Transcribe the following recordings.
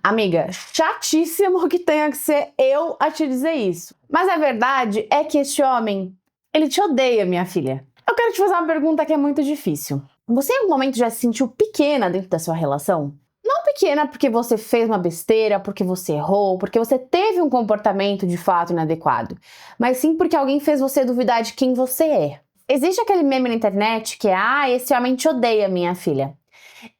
Amiga, chatíssimo que tenha que ser eu a te dizer isso. Mas a verdade é que esse homem, ele te odeia, minha filha. Eu quero te fazer uma pergunta que é muito difícil. Você em algum momento já se sentiu pequena dentro da sua relação? Não pequena porque você fez uma besteira, porque você errou, porque você teve um comportamento de fato inadequado, mas sim porque alguém fez você duvidar de quem você é. Existe aquele meme na internet que é, esse homem te odeia, minha filha.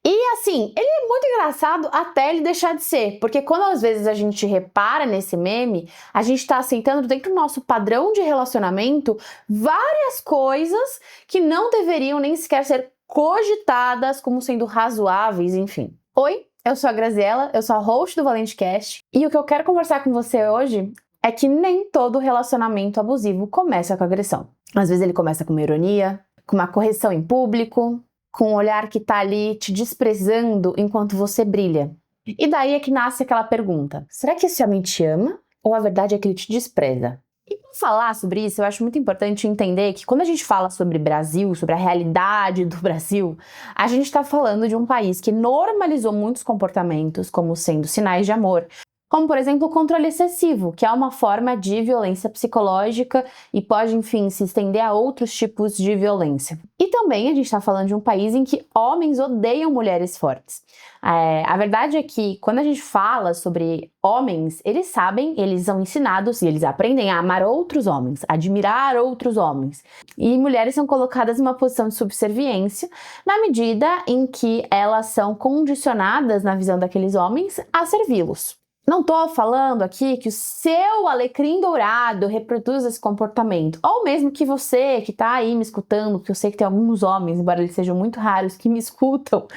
E assim, ele é muito engraçado até ele deixar de ser, porque quando às vezes a gente repara nesse meme, a gente tá aceitando dentro do nosso padrão de relacionamento várias coisas que não deveriam nem sequer ser cogitadas como sendo razoáveis, enfim. Oi, eu sou a Graziella, eu sou a host do ValenteCast, e o que eu quero conversar com você hoje é que nem todo relacionamento abusivo começa com agressão. Às vezes ele começa com uma ironia, com uma correção em público, com um olhar que tá ali te desprezando enquanto você brilha. E daí é que nasce aquela pergunta: será que esse homem te ama? Ou a verdade é que ele te despreza? E para falar sobre isso, eu acho muito importante entender que quando a gente fala sobre Brasil, sobre a realidade do Brasil, a gente está falando de um país que normalizou muitos comportamentos como sendo sinais de amor. Como, por exemplo, o controle excessivo, que é uma forma de violência psicológica e pode, enfim, se estender a outros tipos de violência. E também a gente está falando de um país em que homens odeiam mulheres fortes. A verdade é que quando a gente fala sobre homens, eles sabem, eles são ensinados e eles aprendem a amar outros homens, a admirar outros homens. E mulheres são colocadas em uma posição de subserviência na medida em que elas são condicionadas, na visão daqueles homens, a servi-los. Não tô falando aqui que o seu alecrim dourado reproduz esse comportamento, ou mesmo que você que tá aí me escutando, que eu sei que tem alguns homens, embora eles sejam muito raros, que me escutam,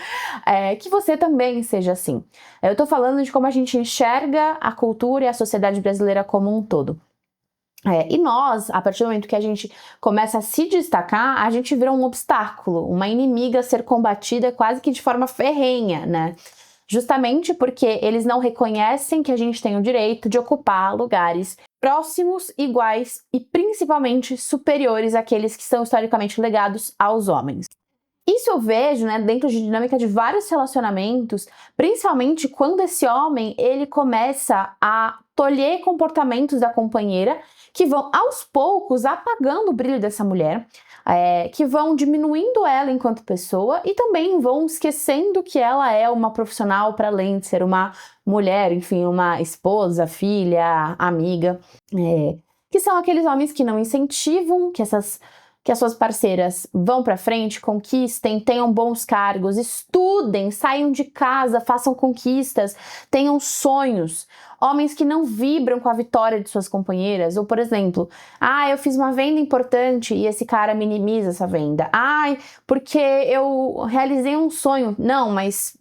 que você também seja assim. Eu tô falando de como a gente enxerga a cultura e a sociedade brasileira como um todo. E nós, a partir do momento que a gente começa a se destacar, a gente vira um obstáculo, uma inimiga a ser combatida quase que de forma ferrenha, né? Justamente porque eles não reconhecem que a gente tem o direito de ocupar lugares próximos, iguais e principalmente superiores àqueles que são historicamente legados aos homens. Isso eu vejo, né, dentro de dinâmica de vários relacionamentos, principalmente quando esse homem ele começa a tolher comportamentos da companheira que vão aos poucos apagando o brilho dessa mulher, que vão diminuindo ela enquanto pessoa e também vão esquecendo que ela é uma profissional para além de ser uma mulher, enfim, uma esposa, filha, amiga, que são aqueles homens que não incentivam que as suas parceiras vão para frente, conquistem, tenham bons cargos, estudem, saiam de casa, façam conquistas, tenham sonhos. Homens que não vibram com a vitória de suas companheiras, ou por exemplo, eu fiz uma venda importante e esse cara minimiza essa venda. Porque eu realizei um sonho. Não, mas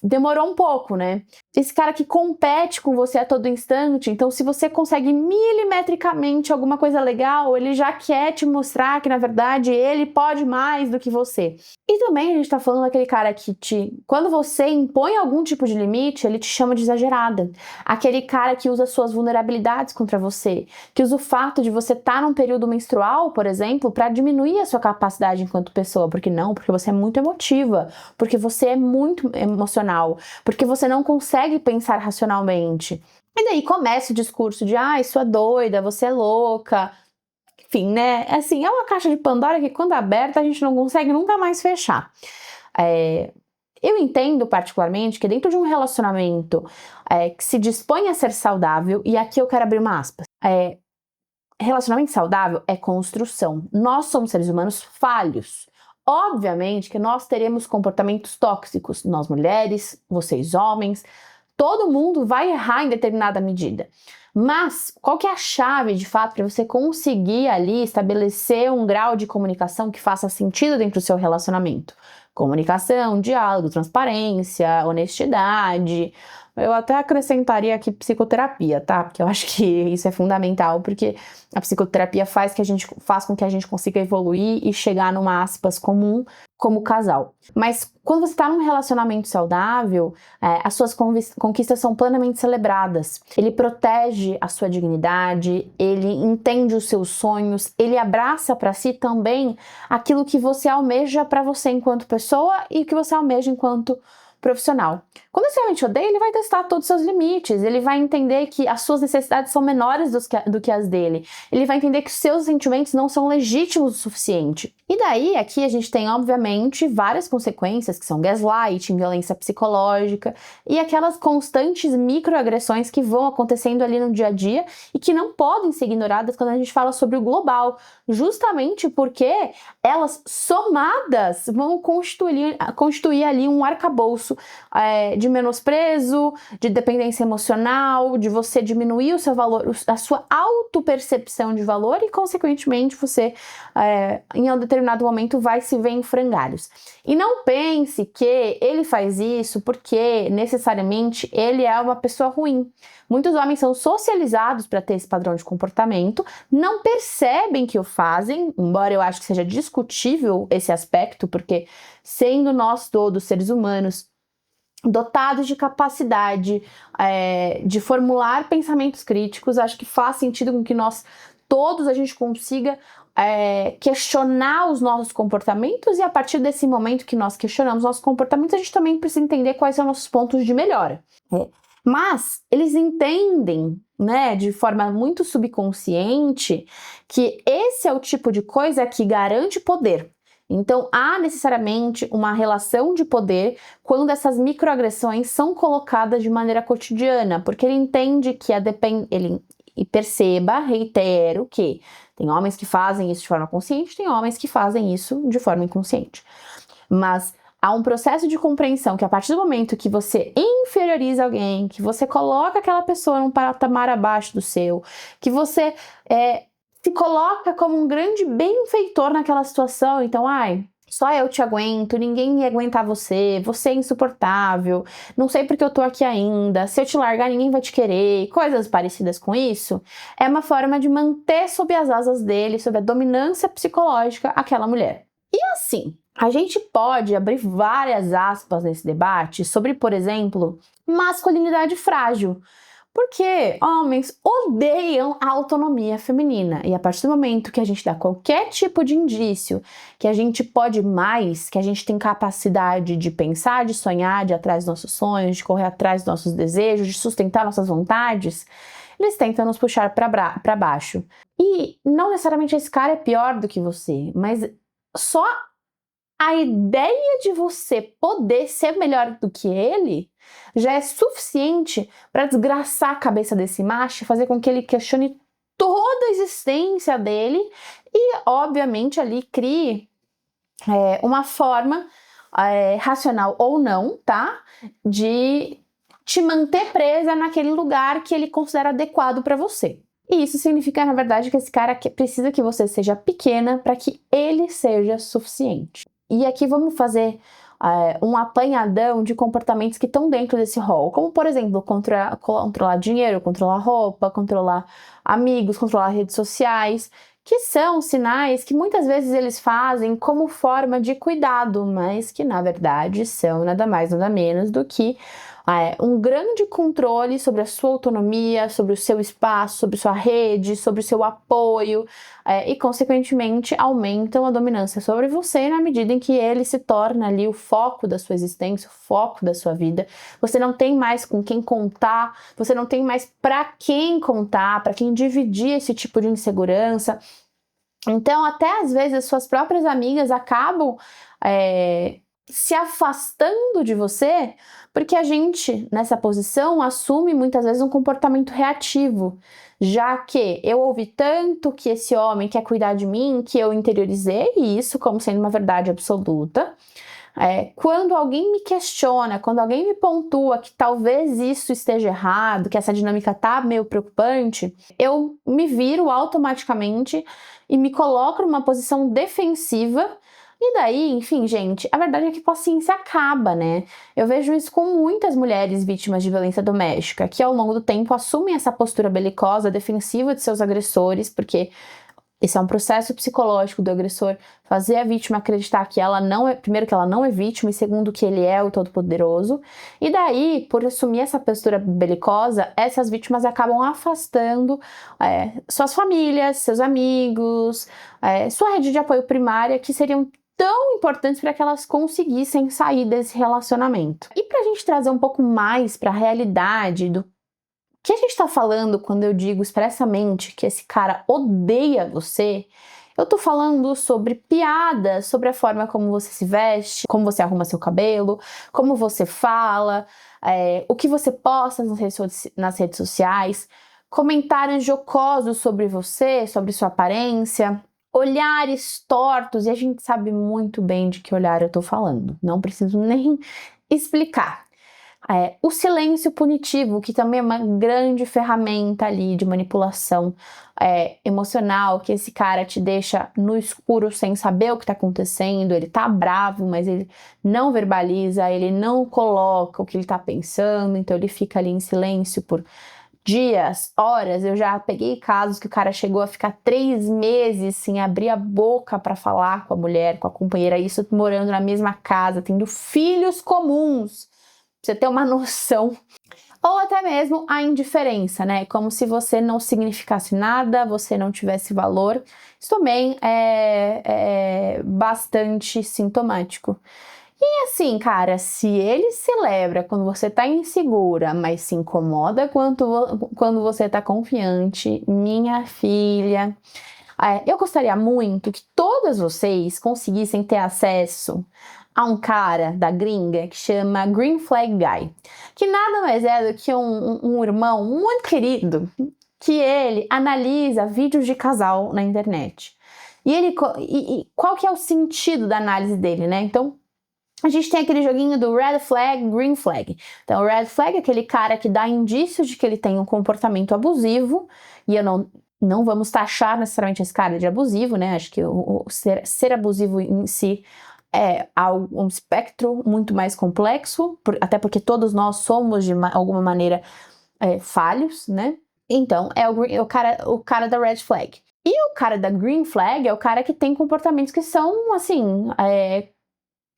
demorou um pouco, né? Esse cara que compete com você a todo instante, então se você consegue milimetricamente alguma coisa legal, ele já quer te mostrar que na verdade ele pode mais do que você. E também a gente tá falando daquele cara que quando você impõe algum tipo de limite, ele te chama de exagerada. Aquele cara que usa suas vulnerabilidades contra você, que usa o fato de você estar num período menstrual, por exemplo, para diminuir a sua capacidade enquanto pessoa. Porque você é muito emotiva, porque você é muito emocional, porque você não consegue pensar racionalmente. E daí começa o discurso de isso é doida, você é louca. Enfim, né? Assim, é uma caixa de Pandora que quando aberta a gente não consegue nunca mais fechar. Eu entendo particularmente que dentro de um relacionamento que se dispõe a ser saudável, e aqui eu quero abrir uma aspas, relacionamento saudável é construção. Nós somos seres humanos falhos. Obviamente que nós teremos comportamentos tóxicos, nós mulheres, vocês homens, todo mundo vai errar em determinada medida. Mas qual que é a chave, de fato, para você conseguir ali estabelecer um grau de comunicação que faça sentido dentro do seu relacionamento? Comunicação, diálogo, transparência, honestidade. Eu até acrescentaria aqui psicoterapia, tá? Porque eu acho que isso é fundamental, porque a psicoterapia faz com que a gente consiga evoluir e chegar numa aspas comum como casal. Mas quando você está num relacionamento saudável, as suas conquistas são plenamente celebradas. Ele protege a sua dignidade, ele entende os seus sonhos, ele abraça para si também aquilo que você almeja para você enquanto pessoa e o que você almeja enquanto profissional. Quando esse homem te odeia, ele vai testar todos os seus limites, ele vai entender que as suas necessidades são menores do que as dele, ele vai entender que os seus sentimentos não são legítimos o suficiente. E daí, aqui a gente tem, obviamente, várias consequências, que são gaslighting, violência psicológica e aquelas constantes microagressões que vão acontecendo ali no dia a dia e que não podem ser ignoradas quando a gente fala sobre o global, justamente porque elas somadas vão constituir ali um arcabouço de menosprezo, de dependência emocional, de você diminuir o seu valor, a sua autopercepção de valor e, consequentemente, você, em um determinado momento, vai se ver em frangalhos. E não pense que ele faz isso porque, necessariamente, ele é uma pessoa ruim. Muitos homens são socializados para ter esse padrão de comportamento, não percebem que o fazem, embora eu acho que seja discutível esse aspecto, porque sendo nós todos seres humanos dotados de capacidade de formular pensamentos críticos, acho que faz sentido com que nós todos a gente consiga questionar os nossos comportamentos, e a partir desse momento que nós questionamos nossos comportamentos, a gente também precisa entender quais são nossos pontos de melhora. Mas eles entendem, né, de forma muito subconsciente, que esse é o tipo de coisa que garante poder. Então, há necessariamente uma relação de poder quando essas microagressões são colocadas de maneira cotidiana, porque ele entende que e perceba, reitero, que tem homens que fazem isso de forma consciente, tem homens que fazem isso de forma inconsciente. Mas há um processo de compreensão que, a partir do momento que você inferioriza alguém, que você coloca aquela pessoa num patamar abaixo do seu, que você se coloca como um grande benfeitor naquela situação, então, só eu te aguento, ninguém ia aguentar você, você é insuportável, não sei porque eu tô aqui ainda, se eu te largar ninguém vai te querer, coisas parecidas com isso, é uma forma de manter sob as asas dele, sob a dominância psicológica, aquela mulher. E assim, a gente pode abrir várias aspas nesse debate sobre, por exemplo, masculinidade frágil. Porque homens odeiam a autonomia feminina. E a partir do momento que a gente dá qualquer tipo de indício que a gente pode mais, que a gente tem capacidade de pensar, de sonhar, de ir atrás dos nossos sonhos, de correr atrás dos nossos desejos, de sustentar nossas vontades, eles tentam nos puxar para baixo. E não necessariamente esse cara é pior do que você, mas só a ideia de você poder ser melhor do que ele já é suficiente para desgraçar a cabeça desse macho e fazer com que ele questione toda a existência dele e, obviamente, ali crie uma forma, racional ou não, tá? De te manter presa naquele lugar que ele considera adequado para você. E isso significa, na verdade, que esse cara precisa que você seja pequena para que ele seja suficiente. E aqui vamos fazer um apanhadão de comportamentos que estão dentro desse rol, como, por exemplo, controlar dinheiro, controlar roupa, controlar amigos, controlar redes sociais, que são sinais que muitas vezes eles fazem como forma de cuidado, mas que, na verdade, são nada mais, nada menos do que um grande controle sobre a sua autonomia, sobre o seu espaço, sobre sua rede, sobre o seu apoio e, consequentemente, aumentam a dominância sobre você na medida em que ele se torna ali o foco da sua existência, o foco da sua vida. Você não tem mais com quem contar, você não tem mais para quem contar, para quem dividir esse tipo de insegurança. Então, até às vezes, as suas próprias amigas acabam se afastando de você, porque a gente, nessa posição, assume muitas vezes um comportamento reativo, já que eu ouvi tanto que esse homem quer cuidar de mim, que eu interiorizei isso como sendo uma verdade absoluta. Quando alguém me questiona, quando alguém me pontua que talvez isso esteja errado, que essa dinâmica tá meio preocupante, eu me viro automaticamente e me coloco numa posição defensiva. E daí, enfim, gente, a verdade é que a paciência acaba, né? Eu vejo isso com muitas mulheres vítimas de violência doméstica, que ao longo do tempo assumem essa postura belicosa, defensiva de seus agressores, porque esse é um processo psicológico do agressor fazer a vítima acreditar que ela não é, primeiro, que ela não é vítima, e segundo, que ele é o todo-poderoso. E daí, por assumir essa postura belicosa, essas vítimas acabam afastando suas famílias, seus amigos, sua rede de apoio primária, que seriam tão importantes para que elas conseguissem sair desse relacionamento. E para a gente trazer um pouco mais para a realidade do que a gente está falando quando eu digo expressamente que esse cara odeia você, eu tô falando sobre piadas, sobre a forma como você se veste, como você arruma seu cabelo, como você fala, o que você posta nas redes sociais, comentários jocosos sobre você, sobre sua aparência, olhares tortos, e a gente sabe muito bem de que olhar eu tô falando, não preciso nem explicar. O silêncio punitivo, que também é uma grande ferramenta ali de manipulação emocional, que esse cara te deixa no escuro sem saber o que tá acontecendo, ele tá bravo, mas ele não verbaliza, ele não coloca o que ele tá pensando, então ele fica ali em silêncio por dias, horas. Eu já peguei casos que o cara chegou a ficar 3 meses sem abrir a boca para falar com a mulher, com a companheira, isso morando na mesma casa, tendo filhos comuns. Pra você ter uma noção. Ou até mesmo a indiferença, né? Como se você não significasse nada, você não tivesse valor. Isso também é bastante sintomático. E assim, cara, se ele celebra quando você tá insegura, mas se incomoda quando você tá confiante, minha filha, eu gostaria muito que todas vocês conseguissem ter acesso a um cara da gringa que chama Green Flag Guy, que nada mais é do que um irmão muito querido, que ele analisa vídeos de casal na internet. E qual que é o sentido da análise dele, né? Então, a gente tem aquele joguinho do Red Flag, Green Flag. Então, o Red Flag é aquele cara que dá indícios de que ele tem um comportamento abusivo, e eu não vamos taxar necessariamente esse cara de abusivo, né? Acho que o ser abusivo em si é um espectro muito mais complexo, até porque todos nós somos, de alguma maneira, falhos, né? Então, é o cara da Red Flag. E o cara da Green Flag é o cara que tem comportamentos que são, assim,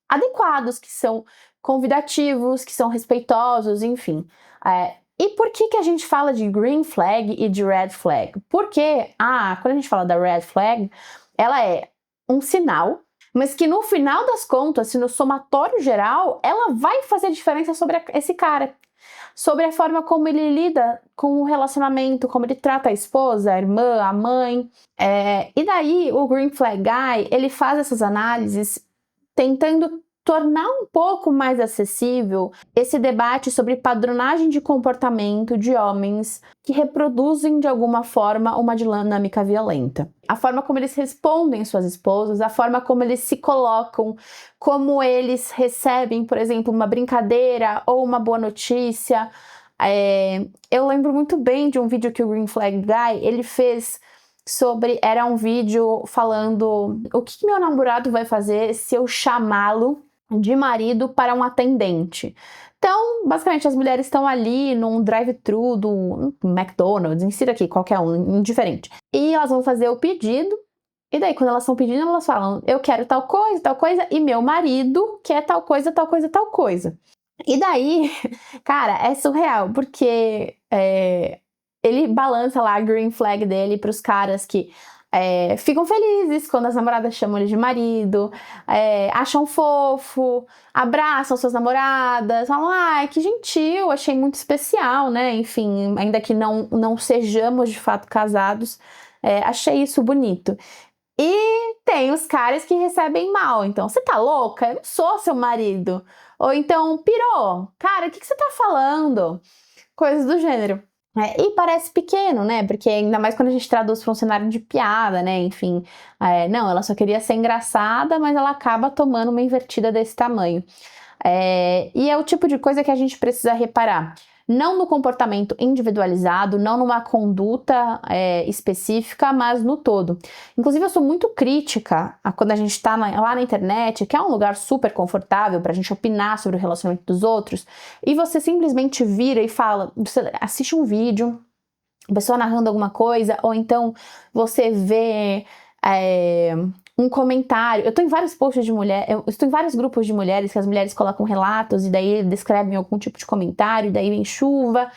adequados, que são convidativos, que são respeitosos, enfim. E por que a gente fala de Green Flag e de Red Flag? Porque, quando a gente fala da Red Flag, ela é um sinal, mas que no final das contas, se no somatório geral, ela vai fazer diferença sobre esse cara. Sobre a forma como ele lida com o relacionamento, como ele trata a esposa, a irmã, a mãe. E daí, o Green Flag Guy, ele faz essas análises tentando tornar um pouco mais acessível esse debate sobre padronagem de comportamento de homens que reproduzem de alguma forma uma dinâmica violenta. A forma como eles respondem suas esposas, a forma como eles se colocam, como eles recebem, por exemplo, uma brincadeira ou uma boa notícia. Eu lembro muito bem de um vídeo que o Green Flag Guy ele fez era um vídeo falando o que meu namorado vai fazer se eu chamá-lo de marido para um atendente. Então, basicamente, as mulheres estão ali num drive-thru do McDonald's, insira aqui, qualquer um, indiferente. E elas vão fazer o pedido, e daí, quando elas estão pedindo, elas falam, eu quero tal coisa, e meu marido quer tal coisa, tal coisa, tal coisa. E daí, cara, é surreal, porque ele balança lá a green flag dele pros caras que ficam felizes quando as namoradas chamam ele de marido, acham fofo, abraçam suas namoradas, falam, ai, que gentil, achei muito especial, né? Enfim, ainda que não sejamos de fato casados, achei isso bonito. E tem os caras que recebem mal, então, você tá louca? Eu não sou seu marido. Ou então, pirou, cara, o que você tá falando? Coisas do gênero. E parece pequeno, né? Porque ainda mais quando a gente traduz para um cenário de piada, né? Enfim, não, ela só queria ser engraçada, mas ela acaba tomando uma invertida desse tamanho. E é o tipo de coisa que a gente precisa reparar. Não no comportamento individualizado, não numa conduta específica, mas no todo. Inclusive, eu sou muito crítica a quando a gente está lá na internet, que é um lugar super confortável para a gente opinar sobre o relacionamento dos outros, e você simplesmente vira e fala, você assiste um vídeo, a pessoa narrando alguma coisa, ou então você vê um comentário. Eu tô em vários posts de mulher, eu estou em vários grupos de mulheres que as mulheres colocam relatos e daí descrevem algum tipo de comentário, e daí vem chuva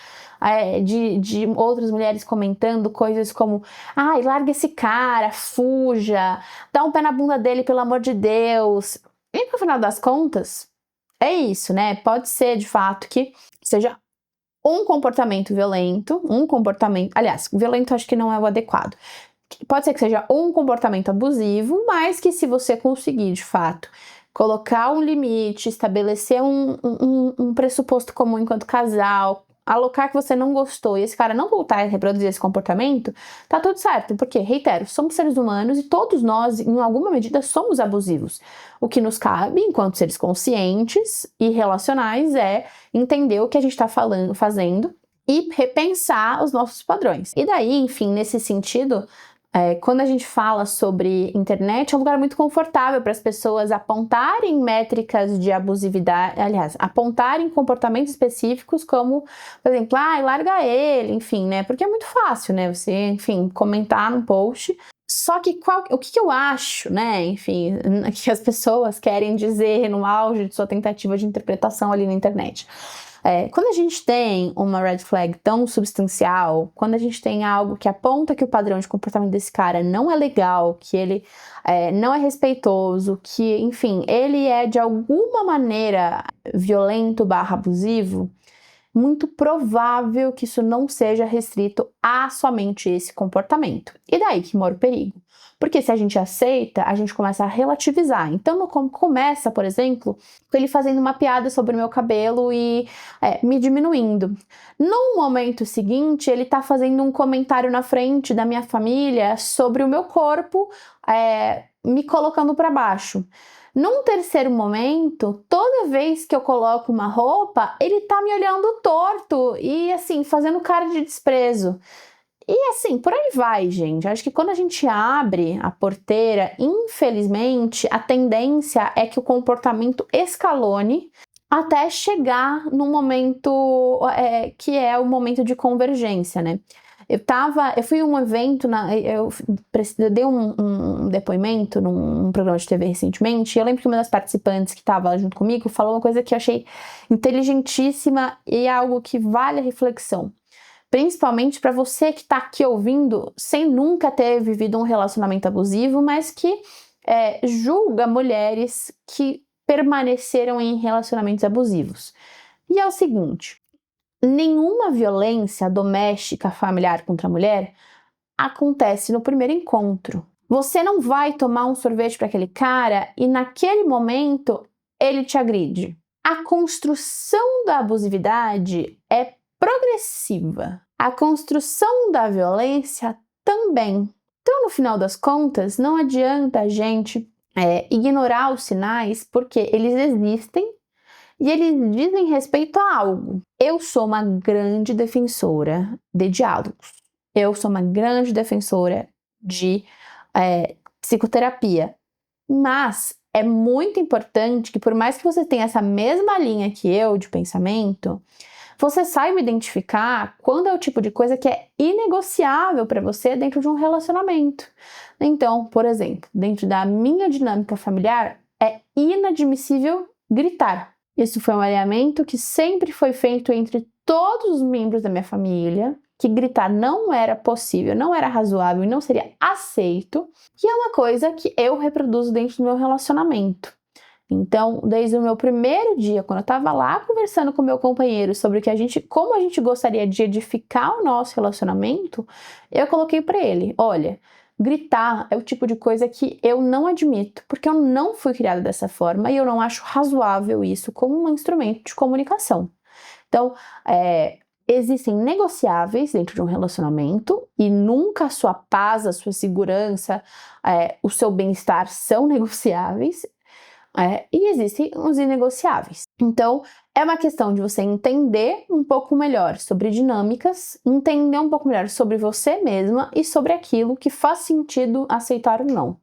de outras mulheres comentando coisas como: ai, larga esse cara, fuja, dá um pé na bunda dele, pelo amor de Deus. E no final das contas, é isso, né? Pode ser de fato que seja um comportamento violento, aliás, violento acho que não é o adequado. Pode ser que seja um comportamento abusivo, mas que se você conseguir, de fato, colocar um limite, estabelecer um pressuposto comum enquanto casal, alocar que você não gostou e esse cara não voltar a reproduzir esse comportamento, tá tudo certo. Porque, reitero, somos seres humanos e todos nós, em alguma medida, somos abusivos. O que nos cabe, enquanto seres conscientes e relacionais, é entender o que a gente está fazendo e repensar os nossos padrões. E daí, enfim, nesse sentido, quando a gente fala sobre internet, é um lugar muito confortável para as pessoas apontarem métricas de abusividade, aliás, apontarem comportamentos específicos como, por exemplo, larga ele, enfim, né? Porque é muito fácil, né? Você, enfim, comentar num post. Só que o que eu acho, né? Enfim, que as pessoas querem dizer no auge de sua tentativa de interpretação ali na internet. Quando a gente tem uma red flag tão substancial, quando a gente tem algo que aponta que o padrão de comportamento desse cara não é legal, que ele não é respeitoso, que, enfim, ele é de alguma maneira violento / abusivo, muito provável que isso não seja restrito a somente esse comportamento. E daí que mora o perigo. Porque se a gente aceita, a gente começa a relativizar. Então, começa, por exemplo, com ele fazendo uma piada sobre o meu cabelo e me diminuindo. No momento seguinte, ele tá fazendo um comentário na frente da minha família sobre o meu corpo, me colocando para baixo. Num terceiro momento, toda vez que eu coloco uma roupa, ele tá me olhando torto e, assim, fazendo cara de desprezo. E assim, por aí vai, gente. Acho que quando a gente abre a porteira, infelizmente, a tendência é que o comportamento escalone até chegar no momento que é o momento de convergência, né? Eu fui a um evento, eu dei um depoimento num programa de TV recentemente, e eu lembro que uma das participantes que estava junto comigo falou uma coisa que eu achei inteligentíssima e algo que vale a reflexão. Principalmente para você que está aqui ouvindo sem nunca ter vivido um relacionamento abusivo, mas que julga mulheres que permaneceram em relacionamentos abusivos. E é o seguinte: nenhuma violência doméstica familiar contra a mulher acontece no primeiro encontro. Você não vai tomar um sorvete para aquele cara e naquele momento ele te agride. A construção da abusividade é progressiva. A construção da violência também. Então, no final das contas, não adianta a gente ignorar os sinais, porque eles existem e eles dizem respeito a algo. Eu sou uma grande defensora de diálogos. Eu sou uma grande defensora de psicoterapia. Mas é muito importante que, por mais que você tenha essa mesma linha que eu de pensamento, você saiba identificar quando é o tipo de coisa que é inegociável para você dentro de um relacionamento. Então, por exemplo, dentro da minha dinâmica familiar, é inadmissível gritar. Isso foi um alinhamento que sempre foi feito entre todos os membros da minha família, que gritar não era possível, não era razoável e não seria aceito, e é uma coisa que eu reproduzo dentro do meu relacionamento. Então, desde o meu primeiro dia, quando eu estava lá conversando com meu companheiro sobre como a gente gostaria de edificar o nosso relacionamento, eu coloquei para ele: olha, gritar é o tipo de coisa que eu não admito, porque eu não fui criada dessa forma e eu não acho razoável isso como um instrumento de comunicação. Então, existem negociáveis dentro de um relacionamento e nunca a sua paz, a sua segurança, o seu bem-estar são negociáveis. E existem os inegociáveis. Então, é uma questão de você entender um pouco melhor sobre dinâmicas, entender um pouco melhor sobre você mesma e sobre aquilo que faz sentido aceitar ou não.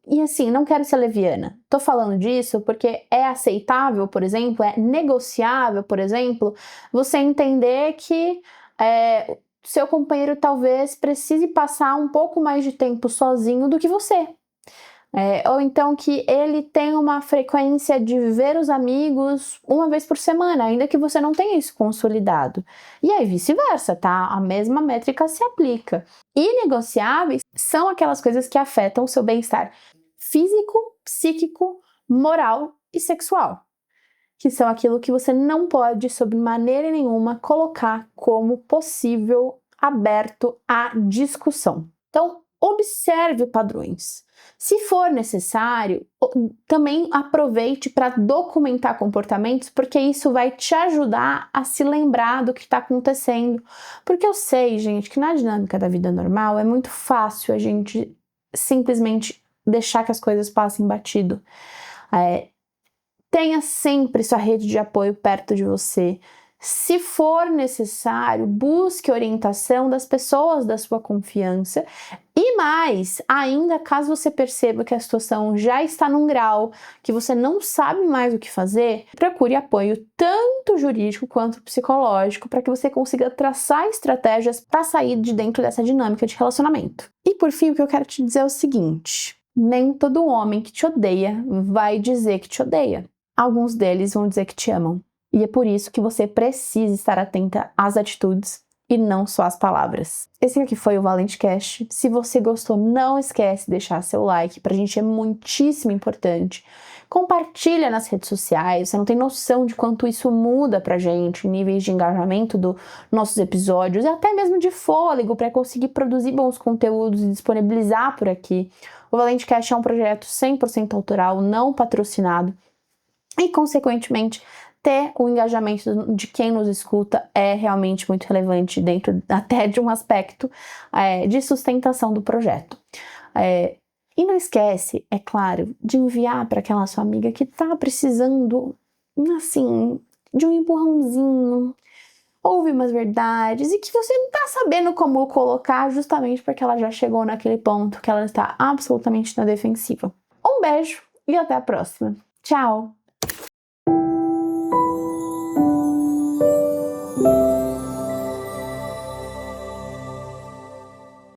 E assim, não quero ser leviana. Tô falando disso porque é aceitável, por exemplo, é negociável, por exemplo, você entender que seu companheiro talvez precise passar um pouco mais de tempo sozinho do que você. Ou então que ele tem uma frequência de ver os amigos uma vez por semana, ainda que você não tenha isso consolidado. E aí vice-versa, tá? A mesma métrica se aplica. Inegociáveis são aquelas coisas que afetam o seu bem-estar físico, psíquico, moral e sexual, que são aquilo que você não pode, sob maneira nenhuma, colocar como possível aberto à discussão. Então, observe padrões. Se for necessário, também aproveite para documentar comportamentos, porque isso vai te ajudar a se lembrar do que está acontecendo. Porque eu sei, gente, que na dinâmica da vida normal é muito fácil a gente simplesmente deixar que as coisas passem batido. Tenha sempre sua rede de apoio perto de você. Se for necessário, busque orientação das pessoas da sua confiança. E mais, ainda caso você perceba que a situação já está num grau que você não sabe mais o que fazer, procure apoio tanto jurídico quanto psicológico para que você consiga traçar estratégias para sair de dentro dessa dinâmica de relacionamento. E por fim, o que eu quero te dizer é o seguinte: nem todo homem que te odeia vai dizer que te odeia. Alguns deles vão dizer que te amam. E é por isso que você precisa estar atenta às atitudes e não só às palavras. Esse aqui foi o Valente Cast. Se você gostou, não esquece de deixar seu like. Pra gente é muitíssimo importante. Compartilha nas redes sociais. Você não tem noção de quanto isso muda pra gente, em níveis de engajamento dos nossos episódios e até mesmo de fôlego para conseguir produzir bons conteúdos e disponibilizar por aqui. O Valente Cast é um projeto 100% autoral, não patrocinado. E, consequentemente, ter o engajamento de quem nos escuta é realmente muito relevante dentro até de um aspecto de sustentação do projeto. E não esquece, é claro, de enviar para aquela sua amiga que está precisando, assim, de um empurrãozinho, ouve umas verdades e que você não está sabendo como colocar justamente porque ela já chegou naquele ponto que ela está absolutamente na defensiva. Um beijo e até a próxima. Tchau!